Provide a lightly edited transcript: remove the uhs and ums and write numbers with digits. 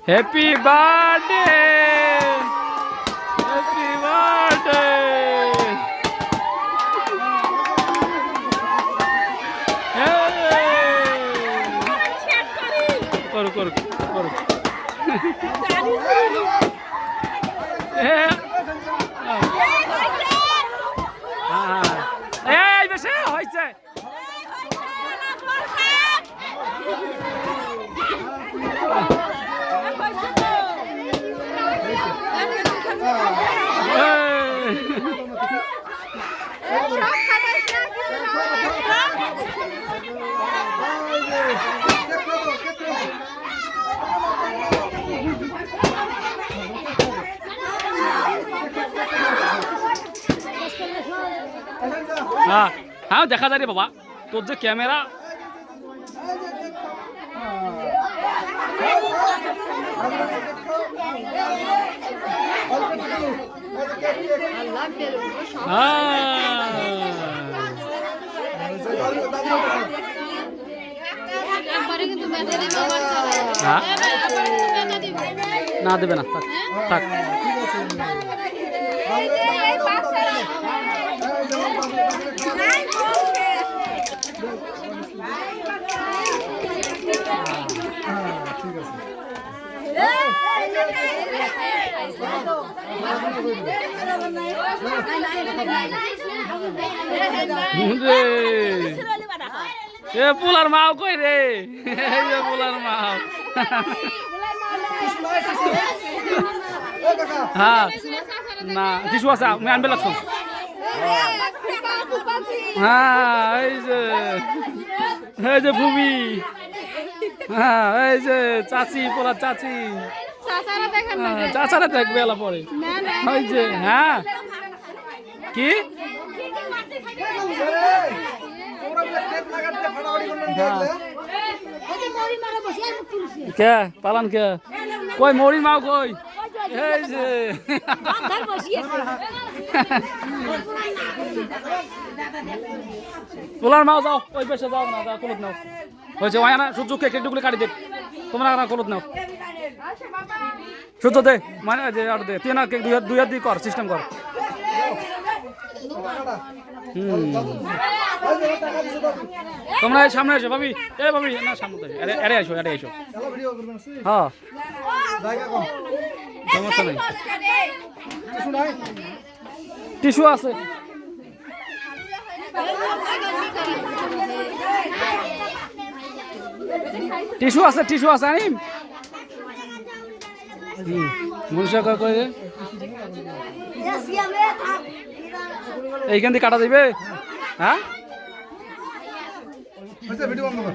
Happy birthday, happy birthday. করো করো করো। এই বেশি হয়েছে। হ্যাঁ হ্যাঁ দেখা যায় রে বাবা, তোর যে ক্যামেরা। না দেবে না, থাক থাক। এ পোলার মাও কই রে, পোলার মাও। হ্যাঁ না টিসু আছে, আমি আনবে লাগছো। হ্যাঁ এই যে ভূমি, হ্যাঁ এই যে চাচি, পোলার চাচি। চাচারা দেখবে এলা পরে। ওই যে হ্যাঁ কি কে পালান কে কই মরি মাও কই? এই যে পোলার মাও যাও, ওই পেশে যাও না, যাও কলুত নাও। হয়েছে ওই না সূর্য কেকটুকুলি কাটি দে, তোমরা না কলুত নাও। সূর্য দে মানে যে আর দে, তুই না কেক দুই হাত দিয়ে কর, সিস্টেম কর। তোমরা এই সামনে আসো ভাবি, এ ভাবি না সামনে এরে আসো, এরে আসো। হ্যাঁ সমস্যা নেই, টিস্যু আছে। টিস্যু আছে, টিস্যু আছে আনিম। মনীষা করে এইখান দিয়ে কাটা দিবে। হ্যাঁ ভিডিও বন্ধ কর।